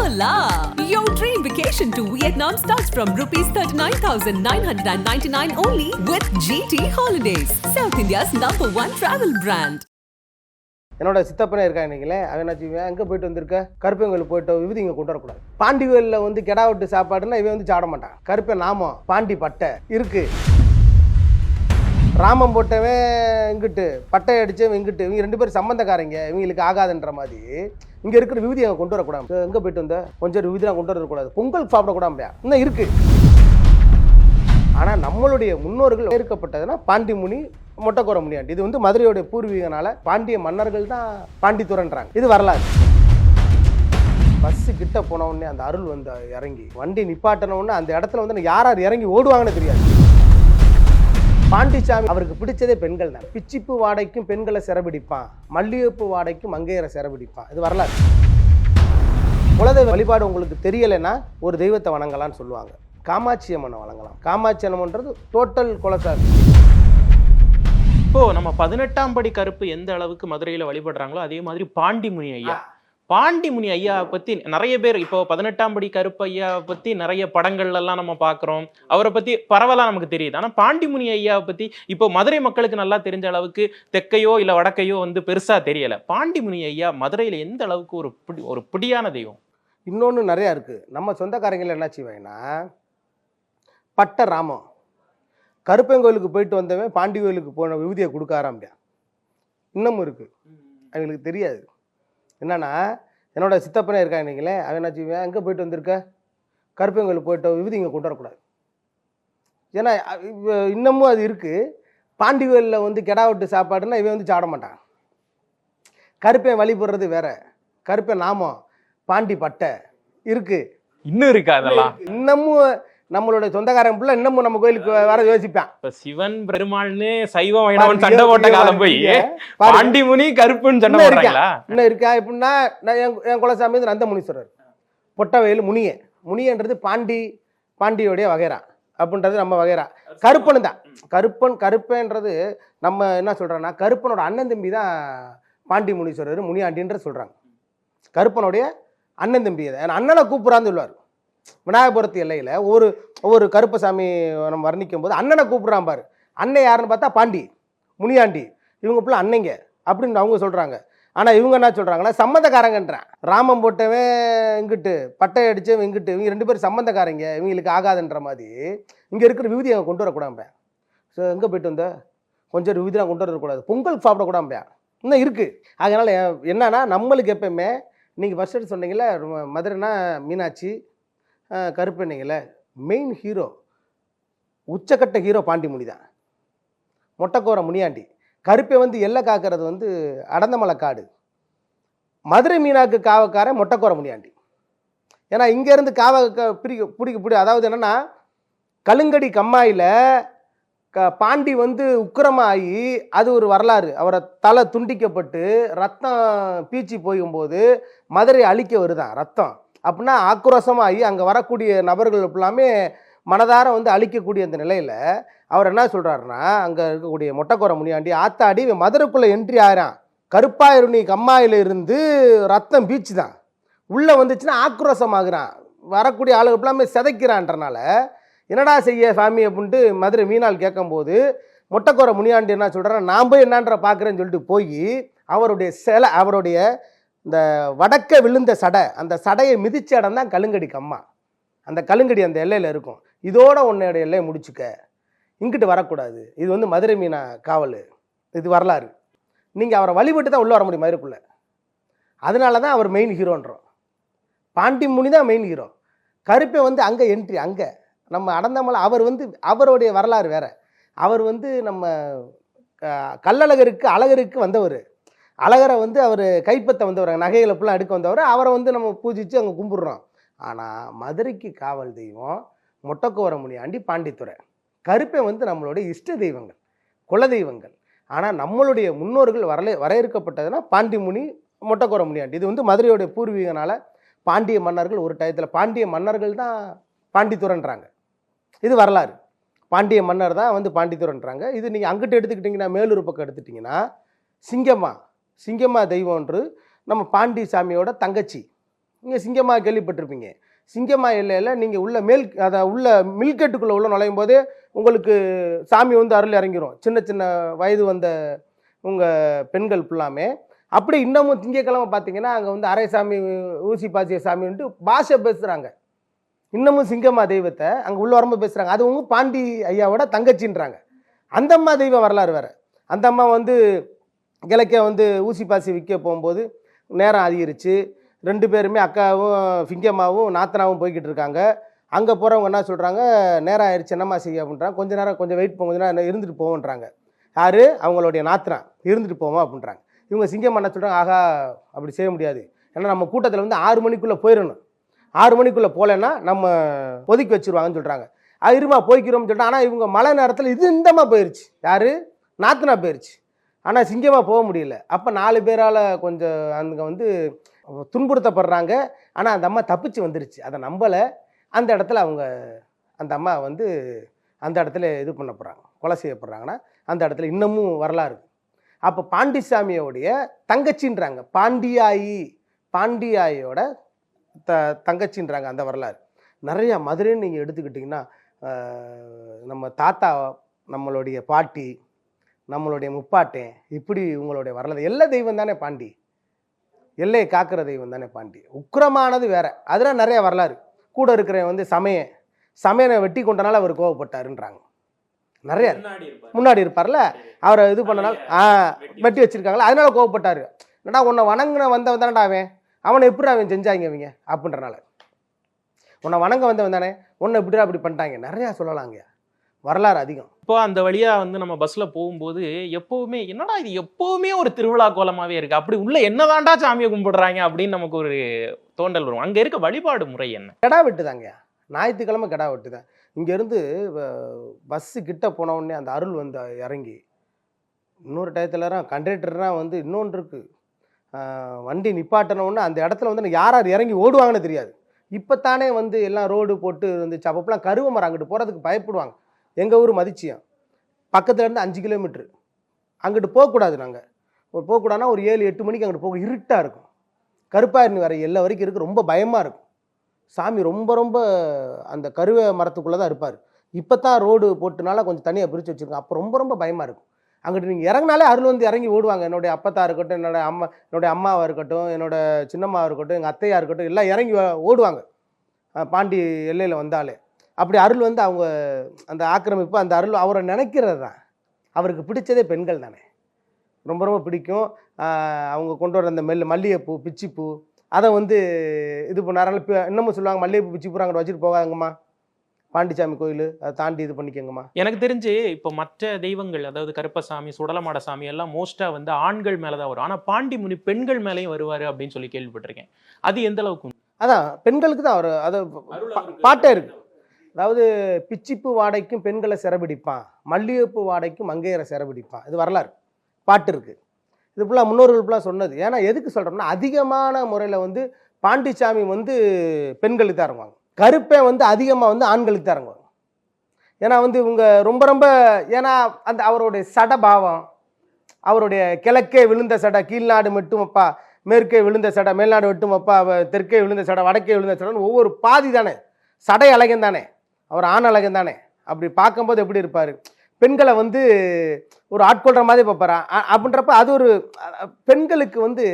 Hola! Your dream vacation to Vietnam starts from rupees 39,999 only with GT Holidays, South India's #1 travel brand. என்னோட சித்தப்பனே இருக்காங்களே அவன் என்ன செய்வேன், எங்கே போயிட்டு வந்திருக்க, கருப்பங்கோயில் போயிட்டு விபதி இங்கே கொண்டு வரக்கூடாது. பாண்டிவேலில் வந்து கெடா விட்டு சாப்பாடுன்னா இவன் வந்து சாட மாட்டான். கருப்பன் நாமம் பாண்டி பட்டை இருக்கு, ராமம் போட்டவன் இங்கிட்டு பட்டை அடித்தவன் இங்கிட்டு, இவங்க ரெண்டு பேரும் சம்பந்தக்காரங்க, இவங்களுக்கு ஆகாதுன்ற மாதிரி இங்கே இருக்கிற விபதி அங்கே கொண்டு வரக்கூடாது. எங்கே போயிட்டு வந்த கொஞ்சம் விபதிலாம் கொண்டு வரக்கூடாது, பொங்கல் சாப்பிடக்கூடாது இன்னும் இருக்குது. ஆனால் நம்மளுடைய முன்னோர்கள் ஏற்கப்பட்டதுன்னா பாண்டி முனி மொட்டைக்கோர முனியாண்டி. இது வந்து மதுரையோடைய பூர்வீகனால பாண்டிய மன்னர்கள் தான் பாண்டித்துறன்றாங்க. இது வரலாறு. பஸ்ஸு கிட்ட போன உடனே அந்த அருள் வந்து இறங்கி வண்டி நிப்பாட்டின உடனே அந்த இடத்துல வந்து யார் யார் இறங்கி ஓடுவாங்கன்னு தெரியாது. பாண்டிச்சாமி அவருக்கு பிடிச்சதே பெண்கள் தான். பிச்சிப்பு வாடைக்கும் பெண்களை சிறபிடிப்பான், மல்லிகைப்பூ வாடைக்கும் மங்கையரை சிறபிடிப்பான். இது வரலாறு. குலதெய்வ வழிபாடு உங்களுக்கு தெரியலைன்னா ஒரு தெய்வத்தை வணங்கலான்னு சொல்லுவாங்க. காமாட்சி அம்மனை வணங்கலாம். காமாட்சி அம்மன்றது டோட்டல் குலசாமி. இப்போ நம்ம 18ஆம் படி கருப்பு எந்த அளவுக்கு மதுரையில வழிபடுறாங்களோ அதே மாதிரி பாண்டிமுனி ஐயா, பாண்டிமுனி ஐயா பத்தி நிறைய பேர் இப்போ 18ஆம் படி கருப்பு ஐயா பத்தி நிறைய படங்கள்ல எல்லாம் நம்ம பாக்குறோம். அவரை பத்தி பரவலா நமக்கு தெரியுது. ஆனா பாண்டிமுனி ஐயா பத்தி இப்போ மதுரை மக்களுக்கு நல்லா தெரிஞ்ச அளவுக்கு தெற்கையோ இல்ல வடக்கையோ வந்து பெருசா தெரியல. பாண்டிமுனி ஐயா மதுரையில எந்த அளவுக்கு ஒரு பிடியான தெய்வம். இன்னொன்னு நிறைய இருக்கு. நம்ம சொந்தக்காரங்கள என்ன செய்வாங்கன்னா, பட்ட ராமம் கருப்பங்கோயிலுக்கு போயிட்டு வந்தவன் பாண்டி கோயிலுக்கு போன விபூதியை கொடுக்க ஆரம்பிப்பான். இன்னமும் இருக்குது, அவங்களுக்கு தெரியாது. என்னன்னா, என்னோட சித்தப்பனே இருக்காங்களே அவன் என்ன செய்வேன், எங்கே போயிட்டு வந்திருக்க, கருப்பங்கோயிலுக்கு போயிட்டு விபூதி இங்கே கொண்டு வரக்கூடாது. ஏன்னா இன்னமும் அது இருக்குது. பாண்டி கோயிலில் வந்து கெடா விட்டு சாப்பாடுன்னா இவன் வந்து சாட மாட்டான். கருப்பன் வழிபடுறது வேற, கருப்பன் நாமம் பாண்டி பட்டை இருக்குது, இன்னும் இருக்கா அதெல்லாம். இன்னமும் நம்மளோட சொந்தக்காரன் பிள்ளை இன்னமும் நம்ம கோயிலுக்கு வர யோசிப்பான். இப்ப சிவன் பெருமாள்னு சைவம் வைணவன் சண்டை போட்ட காலம் போய் பாண்டிமுனி கருப்புன்னு சண்டை போடுறாங்களா? இன்னும் இருக்கா? எப்படின்னா, நான் என் குலசாமி வந்து நந்த முனீஸ்வரர், பொட்டவேலு முனியன்றது பாண்டியோடைய வகைரா அப்படின்றது நம்ம வகைரா. கருப்பனு தான் கருப்பன்றது நம்ம என்ன சொல்றோம்னா, கருப்பனோட அண்ணன் தம்பி தான் பாண்டி முனீஸ்வரர் முனியாண்டின்ற சொல்றாங்க. கருப்பனுடைய அண்ணன் தம்பி அதை அண்ணனை கூப்பிடான்னு சொல்லுவார். விநாயகபுரத்து எல்லையில் ஒரு கருப்பசாமி நம்ம வர்ணிக்கும் போது அண்ணனை கூப்பிட்றான் பாரு. அண்ணன் யாருன்னு பார்த்தா பாண்டி முனியாண்டி, இவங்க பிள்ளை அன்னைங்க அப்படின்னு அவங்க சொல்கிறாங்க. ஆனால் இவங்க என்ன சொல்கிறாங்கன்னா, சம்மந்தக்காரங்கன்றான். ராமம் போட்டவன் இங்கிட்டு பட்டை அடித்தவன் இங்கிட்டு, இவங்க ரெண்டு பேரும் சம்மந்தக்காரங்க, இவங்களுக்கு ஆகாதுன்ற மாதிரி இங்கே இருக்கிற விபூதி அங்கே கொண்டு வரக்கூடாது. ஸோ எங்கே போயிட்டு வந்த கொஞ்சம் விபூதிலாம் கொண்டு வரக்கூடாது, பொங்கல் சாப்பிடக்கூடாது இன்னும் இருக்குது. அதனால் என்னன்னா, நம்மளுக்கு எப்பவுமே நீங்கள் ஃபஸ்ட்டு சொன்னீங்களே மதுரைனா மீனாட்சி கருப்பண்ணிங்கள மெயின் ஹீரோ, உச்சக்கட்ட ஹீரோ பாண்டிமுனி தான், மொட்டைக்கோர முனியாண்டி. கருப்பை வந்து எல்லை காக்கிறது வந்து அடந்தமலை காடு. மதுரை மீனாக்கு காவக்காரன் மொட்டைக்கோர முனியாண்டி. ஏன்னா இங்கேருந்து பிடிக்க அதாவது என்னென்னா, கலுங்கடி கம்மாயில் பாண்டி வந்து உக்கிரமாகி அது ஒரு வரலாறு. அவரை தலை துண்டிக்கப்பட்டு ரத்தம் பீச்சி போகும்போது மதுரை அழிக்க வருதான் ரத்தம். அப்படின்னா ஆக்ரோஷமாகி அங்கே வரக்கூடிய நபர்கள் எல்லாமே மனதார வந்து அழிக்கக்கூடிய அந்த நிலையில் அவர் என்ன சொல்கிறாருன்னா, அங்கே இருக்கக்கூடிய மொட்டைக்கோர முனியாண்டி ஆத்தாடி மதுரைக்குள்ளே என்ட்ரி ஆகிறான். கருப்பாயிருணி கம்மாயில் இருந்து ரத்தம் பீச்சு தான் உள்ளே வந்துச்சுன்னா ஆக்ரோஷமாகறான். வரக்கூடிய ஆளுகள் எல்லாமே சிதைக்கிறான்றனால என்னடா செய்ய சாமி அப்படின்ட்டு மதுரை மீனால் கேட்கும்போது மொட்டைக்கோர முனியாண்டி என்ன சொல்கிறார், நான் போய் என்னான்ற பார்க்குறேன்னு சொல்லிட்டு போய் அவருடைய சிலை, அவருடைய இந்த வடக்க விழுந்த சடை, அந்த சடையை மிதிச்ச இடம் தான் கலுங்கடி கம்மா. அந்த கலுங்கடி அந்த எல்லையில் இருக்கும். இதோட உன்னோட எல்லையை முடிச்சுக்க, இங்கிட்டு வரக்கூடாது. இது வந்து மதுரை மீனா காவல், இது வரலாறு. நீங்கள் அவரை வழிபட்டு தான் உள்ளே வர முடியும் மதுரைக்குள்ளே. அதனால தான் அவர் மெயின் ஹீரோன்றோம். பாண்டி முனி தான் மெயின் ஹீரோ. கருப்பை வந்து அங்கே என்ட்ரி, அங்கே நம்ம அடந்தாமலை. அவர் வந்து அவருடைய வரலாறு வேறு. அவர் வந்து நம்ம அழகருக்கு வந்தவர். அழகரை வந்து அவர் கைப்பற்ற வந்தவர், நகைகளை ஃபுல்லாக எடுக்க வந்தவர். அவரை வந்து நம்ம பூஜித்து அங்கே கும்பிட்றோம். ஆனால் மதுரைக்கு காவல் தெய்வம் மொட்டைக்கோர முனியாண்டி பாண்டித்துறை. கருப்பை வந்து நம்மளுடைய இஷ்ட தெய்வங்கள், குல தெய்வங்கள். ஆனால் நம்மளுடைய முன்னோர்கள் வரையறுக்கப்பட்டதுன்னா பாண்டிமுனி மொட்டைக்கோர முனியாண்டி. இது வந்து மதுரையோடைய பூர்வீகனால பாண்டிய மன்னர்கள் ஒரு டயத்தில் பாண்டிய மன்னர்கள் தான் பாண்டித்துறைன்றாங்க. இது வரலாறு. பாண்டிய மன்னர் தான் வந்து பாண்டித்துறைன்றாங்க. இது நீங்கள் அங்கிட்டு எடுத்துக்கிட்டிங்கன்னா, மேலூர் பக்கம் எடுத்துட்டிங்கன்னா சிங்கம்மா தெய்வம்ன்று நம்ம பாண்டி சாமியோட தங்கச்சி நீங்கள் சிங்கம்மா கேள்விப்பட்டிருப்பீங்க. சிங்கம்மா எல்லையில் நீங்கள் உள்ள உள்ள மில்கெட்டுக்குள்ளே உள்ள நுழையும் போதே உங்களுக்கு சாமி வந்து அருள் இறங்கிரும். சின்ன சின்ன வயது வந்த உங்கள் பெண்கள் ஃபுல்லாமே. அப்படி இன்னமும் திங்கக்கிழமை பார்த்தீங்கன்னா அங்கே வந்து அரை சாமி ஊசி பாசிய சாமின்ட்டு பாஷை பேசுகிறாங்க. இன்னமும் சிங்கம்மா தெய்வத்தை அங்கே உள்ள வரும்போது பேசுகிறாங்க. அது உங்க பாண்டி ஐயாவோட தங்கச்சின்றாங்க. அந்த அம்மா தெய்வம் வரலாறு வேறு. அந்த அம்மா வந்து கிழக்க வந்து ஊசி பாசி விற்க போகும்போது நேரம் அதிகரிச்சு 2 பேருமே அக்காவும் சிங்கம்மாவும் நாத்தனாவும் போய்கிட்டு இருக்காங்க. அங்கே போகிறவங்க என்ன சொல்கிறாங்க, நேரம் ஆயிடுச்சு என்னம்மா செய்ய அப்படின்றாங்க. கொஞ்ச நேரம் கொஞ்சம் வெயிட் கொஞ்ச நேரம் இருந்துட்டு போவோன்றாங்க. யார்? அவங்களுடைய நாத்தனா. இருந்துட்டு போவோம் அப்படின்றாங்க. இவங்க சிங்கம்மா என்ன சொல்கிறாங்க, ஆகா அப்படி செய்ய முடியாது, ஏன்னா நம்ம கூட்டத்தில் வந்து 6 மணிக்குள்ளே போயிடணும், 6 மணிக்குள்ளே போகலன்னா நம்ம ஒதுக்கி வச்சுருவாங்கன்னு சொல்கிறாங்க. இருமா போய்க்கிறோம்னு சொல்லிட்டு. ஆனால் இவங்க மழை நேரத்தில் இது இந்தம்மா போயிடுச்சு. யார்? நாத்தனா போயிடுச்சு. ஆனால் சிங்கமாக போக முடியல. அப்போ 4 பேரால் கொஞ்சம் அங்கே வந்து துன்புறுத்தப்படுறாங்க. ஆனால் அந்த அம்மா தப்பிச்சு வந்துருச்சு. அதை நம்பலை. அந்த இடத்துல அந்த அம்மா வந்து அந்த இடத்துல இது பண்ண போகிறாங்க, கொலை செய்யப்படுறாங்கன்னா அந்த இடத்துல இன்னமும் வரலாறு. அப்போ பாண்டிசாமியோடைய தங்கச்சின்றாங்க, பாண்டியாயோட தங்கச்சின்றாங்க அந்த வரலாறு. நிறையா மதுரைன்னு நீங்கள் எடுத்துக்கிட்டிங்கன்னா நம்ம தாத்தா, நம்மளுடைய பாட்டி, நம்மளுடைய முப்பாட்டேன், இப்படி உங்களுடைய வரலாறு. எல்லா தெய்வம் தானே பாண்டி, எல்லையை காக்கிற தெய்வம் தானே பாண்டி. உக்கிரமானது வேற. அதெல்லாம் நிறைய வரலாறு. கூட இருக்கிற வந்து சமயனை வெட்டி கொண்டனால அவர் கோவப்பட்டாருன்றாங்க. நிறைய முன்னாடி இருப்பார்ல, அவரை இது பண்ணனால வெட்டி வச்சிருக்காங்களா, அதனால கோவப்பட்டாரு. என்னடா உன்னை வணங்கின வந்தவன் தானடா அவனை எப்படி அவன் செஞ்சாங்க இவங்க அப்படின்றனால. உன்னை வணங்க வந்தவன் தானே, உன்னை இப்படி அப்படி பண்ணிட்டாங்க. நிறையா சொல்லலாங்க, வரலாறு அதிகம். இப்போ அந்த வழியா வந்து நம்ம பஸ்ல போகும்போது எப்பவுமே என்னடா இது எப்பவுமே ஒரு திருவிழா கோலமாவே இருக்கு, அப்படி உள்ள என்னதான்டா சாமியை கும்பிடுறாங்க அப்படின்னு நமக்கு ஒரு தோண்டல் வரும். அங்க இருக்க வழிபாடு முறை என்ன? கெடா வெட்டுதாங்க, ஞாயிற்றுக்கிழமை கெடா வெட்டுதான். இங்கேருந்து பஸ்ஸு கிட்ட போனவுடனே அந்த அருள் வந்து இறங்கி இன்னொரு டயத்துலலாம் கண்டக்டர்லாம் வந்து இன்னொன்று இருக்குது, வண்டி நிப்பாட்டினவுடனே அந்த இடத்துல வந்து யார் யார் இறங்கி ஓடுவாங்கன்னு தெரியாது. இப்போ தானே வந்து எல்லாம் ரோடு போட்டு வந்துச்சு. அப்போலாம் கருவ மரம் அங்கிட்டு போகிறதுக்கு பயப்படுவாங்க. எங்கள் ஊர் மதிச்சியம் பக்கத்துலேருந்து 5 கிலோமீட்ரு அங்கிட்டு போகக்கூடாது. நாங்கள் போகக்கூடாதுன்னா ஒரு 7-8 மணிக்கு அங்கிட்டு போக இருட்டாக இருக்கும். கருப்பாயிருந்து வர எல்லா வரைக்கும் இருக்குது, ரொம்ப பயமாக இருக்கும். சாமி ரொம்ப ரொம்ப அந்த கருவே மரத்துக்குள்ளே தான் இருப்பார். இப்போ தான் ரோடு போட்டுனால கொஞ்சம் தனியாக பிரித்து வச்சுருக்கோம். அப்போ ரொம்ப ரொம்ப பயமாக இருக்கும். அங்கிட்டு நீங்கள் இறங்கினாலே அருள் வந்து இறங்கி ஓடுவாங்க. என்னுடைய அப்பத்தா இருக்கட்டும், என்னுடைய அம்மாவாக இருக்கட்டும், என்னோட சின்னம்மாவாக இருக்கட்டும், எங்கள் அத்தையாக இருக்கட்டும், எல்லாம் இறங்கி ஓடுவாங்க பாண்டி எல்லையில் வந்தாலே. அப்படி அருள் வந்து அவங்க அந்த ஆக்கிரமிப்பு, அந்த அருள் அவரை நினைக்கிறது தான். அவருக்கு பிடிச்சதே பெண்கள் தானே, ரொம்ப ரொம்ப பிடிக்கும். அவங்க கொண்டு வர அந்த மல்லிகைப்பூ, பிச்சிப்பூ, அதை வந்து இது பண்ணாரால. இப்போ இன்னமும் சொல்லுவாங்க, மல்லிகைப்பூ பிச்சிப்பூ அங்கே வச்சுட்டு போவாங்கம்மா, பாண்டிசாமி கோயில் அதை தாண்டி இது பண்ணிக்கங்கம்மா. எனக்கு தெரிஞ்சு இப்போ மற்ற தெய்வங்கள், அதாவது கருப்பசாமி, சுடலமாட சாமி எல்லாம் மோஸ்டா வந்து ஆண்கள் மேலதான் வரும். ஆனா பாண்டி முனி பெண்கள் மேலேயும் வருவாரு அப்படின்னு சொல்லி கேள்விப்பட்டிருக்கேன். அது எந்த அளவுக்கு? அதான் பெண்களுக்கு தான் அவர் அதை பாட்டே இருக்கு. அதாவது பிச்சிப்பூ வாடைக்கும் பெண்களை சிறப்பிடிப்பான், மல்லிகைப்பூ வாடைக்கும் மங்கையரை சிறப்பிடிப்பான். இது வரலாறு, பாட்டு இருக்குது. இது ஃபுல்லாக முன்னோர்கள் ஃபுல்லாக சொன்னது. ஏன்னா எதுக்கு சொல்கிறோம்னா, அதிகமான முறையில் வந்து பாண்டிசாமி வந்து பெண்களுக்கு தான் இறங்குவாங்க, கருப்பை வந்து அதிகமாக வந்து ஆண்களுக்கு தான் இறங்குவாங்க. ஏன்னா வந்து இவங்க ரொம்ப ரொம்ப, ஏன்னா அந்த அவருடைய சடபாவம், அவருடைய கிழக்கே விழுந்த சடை கீழ்நாடு மட்டுமப்பா, மேற்கே விழுந்த சடை மேல்நாடு மட்டுமப்பா, தெற்கே விழுந்த சடை வடக்கே விழுந்த சடைன்னு ஒவ்வொரு பாதி தானே, சடை அழகன் தானே, அவர் ஆண் அழகன் தானே. அப்படி பார்க்கும்போது எப்படி இருப்பார், பெண்களை வந்து ஒரு ஆட்கொள்கிற மாதிரி பார்ப்பார். அப்படின்றப்ப அது ஒரு பெண்களுக்கு வந்து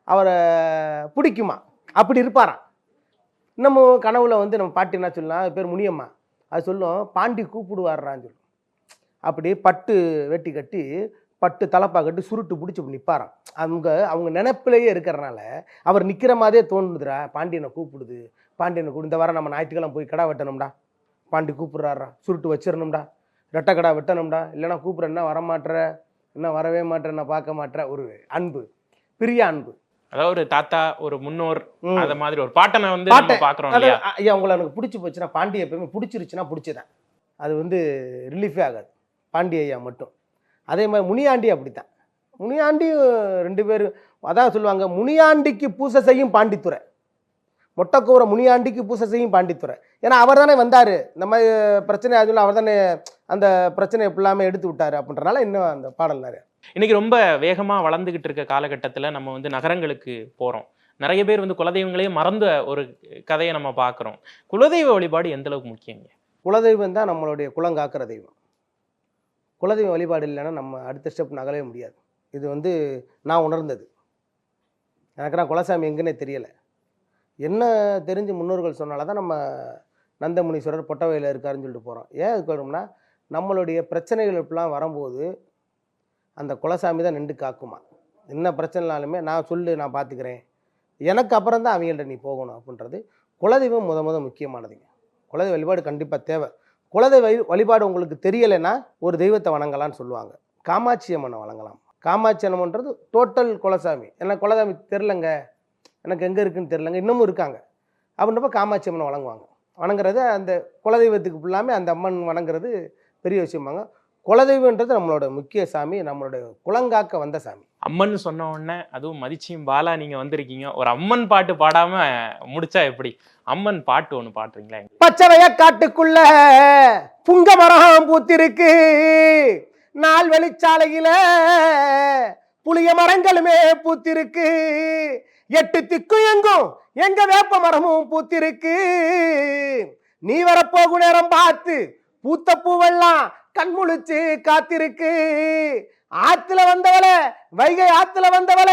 அவரை பிடிக்குமா, அப்படி இருப்பாராம். இன்னமும் கனவுல வந்து நம்ம பாட்டி என்ன சொல்லலாம், அது பேர் முனியம்மா, அது சொல்லும் பாண்டி கூப்பிடுவார்றான்னு சொல்லும். அப்படி பட்டு வேட்டி கட்டி பட்டு தலப்பா கட்டி சுருட்டு பிடிச்சி நிற்பாராம். அவங்க நினைப்பிலேயே இருக்கிறனால அவர் நிற்கிற மாதிரியே தோணுதுரா, பாண்டியனை கூப்பிடுது, பாண்டியனை கூப்பிடு, இந்த வாரம் நம்ம ஞாயிற்றுக்கிழமை போய் கடா வெட்டணும்டா, பாண்டி கூப்பிட்றாரா, சுருட்டு வச்சிடணும்டா, ரெட்டை கடா வெட்டணும்டா, இல்லைன்னா கூப்பிட்ற என்ன வரமாட்டுற, என்ன வரவே மாட்டேற, என்ன பார்க்க மாட்டேற, ஒரு அன்பு, பிரிய அன்பு. அதாவது ஒரு தாத்தா, ஒரு முன்னோர், அத மாதிரி ஒரு பாட்டனை வந்து பார்க்குறோம். ஐயா உங்களை எனக்கு பிடிச்சி போச்சுன்னா, பாண்டி எப்பயுமே பிடிச்சிருச்சுன்னா பிடிச்சதான், அது வந்து ரிலீஃபே ஆகாது, பாண்டி ஐயா மட்டும். அதே மாதிரி முனியாண்டி அப்படித்தான். முனியாண்டியும் 2 பேர் அதான் சொல்லுவாங்க, முனியாண்டிக்கு பூசை செய்யும் பாண்டித்துறை, மொட்டைக்கூற முனியாண்டிக்கு பூசை செய்யும் பாண்டித்துறை. ஏன்னா அவர் தானே வந்தார், இந்த மாதிரி பிரச்சனை ஆகுதுல, அவர் தானே அந்த பிரச்சனையை ஃபுல்லாமே எடுத்து விட்டார் அப்படின்றனால இன்னும் அந்த பாடல் நிறையா. இன்னைக்கு ரொம்ப வேகமாக வளர்ந்துகிட்டு இருக்க காலகட்டத்தில் நம்ம வந்து நகரங்களுக்கு போகிறோம். நிறைய பேர் வந்து குலதெய்வங்களையே மறந்த ஒரு கதையை நம்ம பார்க்குறோம். குலதெய்வ வழிபாடு எந்த அளவுக்கு முக்கியங்க? குலதெய்வம் தான் நம்மளுடைய குலங்காக்கிற தெய்வம். குலதெய்வ வழிபாடு இல்லைன்னா நம்ம அடுத்த ஸ்டெப் நகலவே முடியாது. இது வந்து நான் உணர்ந்தது. எனக்கு நான் குலசாமி எங்கன்னே தெரியலை. என்ன தெரிஞ்சு முன்னோர்கள் சொன்னால தான் நம்ம நந்தமுனீஸ்வரர் பொட்டவையில் இருக்காருன்னு சொல்லிட்டு போகிறோம். ஏன் இது போகிறோம்னா, நம்மளுடைய பிரச்சனைகள் இப்படிலாம் வரும்போது அந்த குலசாமி தான் நின்று காக்குமா. என்ன பிரச்சனைனாலுமே நான் பார்த்துக்கிறேன், எனக்கு அப்புறம் தான் அவங்கள்ட்ட நீ போகணும் அப்படின்றது. குலதெய்வம் முத முக்கியமானதுங்க. குலதெய்வ வழிபாடு கண்டிப்பாக தேவை. குலதெய்வ வழிபாடு உங்களுக்கு தெரியலைன்னா ஒரு தெய்வத்தை வணங்கலான்னு சொல்லுவாங்க. காமாட்சி அம்மனை வணங்கலாம். காமாட்சி அம்மன்றது டோட்டல் குலசாமி. எனக்கு குலசாமி தெரிலங்க, எனக்கு எங்கே இருக்குன்னு தெரிலங்க, இன்னமும் இருக்காங்க அப்படின்றப்ப காமாட்சி அம்மனை வணங்குவாங்க. வணங்குறது அந்த குலதெய்வத்துக்கு ஃபுல்லாமே அந்த அம்மன் வணங்குறது பெரிய விஷயமாங்க. குலதெய்வன்றது நம்மளோட முக்கிய சாமி, நம்மளுடைய குலங்காக்க வந்த சாமி. அம்மன் சொன்ன உடனே அதுவும் மதிச்சியும் பாலா நீங்க வந்திருக்கீங்க, ஒரு அம்மன் பாட்டு பாடாம முடிச்சா எப்படி? அம்மன் பாட்டு ஒண்ணு பாடுறீங்களா? பச்சைவய காட்டுக்குள்ள புங்க மரம் பூத்திருக்கு, நாள் வெளிச்சாலையில புளிய மரங்களுமே பூத்திருக்கு, 8 திக்கும் எங்கும் எங்க வேப்ப மரமும் பூத்திருக்கு, நீ வரப்போகும் நேரம் பார்த்து பூத்த பூவெல்லாம் கண்முழிச்சு காத்திருக்கு, ஆத்துல வந்தவள வைகை ஆத்துல வந்தவள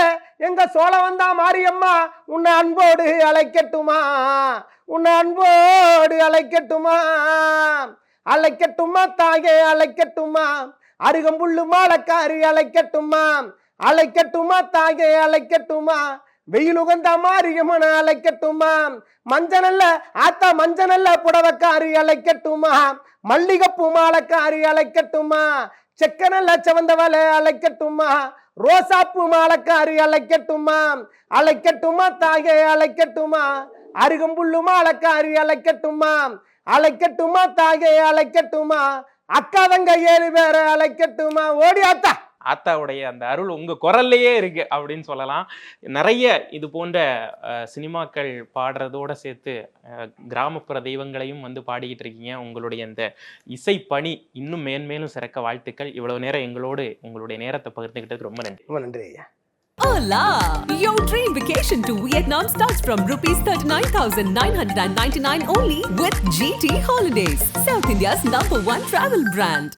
எங்க சோழ வந்தா மாரியம்மா, உன்னை அன்போடு அழைக்கட்டுமா, உன்னை அன்போடு அழைக்கட்டுமா, அழைக்கட்டுமா தாயே அழைக்கட்டுமா, அருகம்புல்லு மாலக்காரி அழைக்கட்டுமா, அழைக்கட்டுமா தாயே அழைக்கட்டுமா, வெயில் உகந்த மாரியம்மன அழைக்கட்டுமா, மஞ்சனல்ல ஆத்தா மஞ்சனல்ல புடவக்காரி அழைக்கட்டுமா, மல்லிகைப்பூ மாலக்காரி அழைக்கட்டுமா, செக்கனல்ல செவந்தவளை அழைக்கட்டுமா, ரோசாப்பூ மாலக்காரி அழைக்கட்டுமா, அழைக்கட்டுமா தாயே அழைக்கட்டுமா, அருகம்புல்லு மாலக்காரி அழைக்கட்டுமா, அழைக்கட்டுமா தாயே அழைக்கட்டுமா, அக்கா தங்க 7 பேரை அழைக்கட்டுமா. ஓடி ஆத்தா. ஆத்தாவுடைய அந்த அருள் உங்க குரல்லையே இருக்கு அப்படின்னு சொல்லலாம். நிறைய இது போன்ற சினிமாக்கள் பாடுறதோட சேர்த்து கிராமப்புற தெய்வங்களையும் வந்து பாடிக்கிட்டு இருக்கீங்க. உங்களுடைய இந்த இசை பணி இன்னும் மேன்மேலும் சிறக்க வாழ்த்துக்கள். இவ்வளவு நேரம் எங்களோடு உங்களுடைய நேரத்தை பகிர்ந்துக்கிட்டதுக்கு ரொம்ப நன்றி. ரொம்ப நன்றி ஐயா. Hola! Your dream vacation to Vietnam starts from rupees 39,999 only with GT Holidays, South India's #1 travel brand.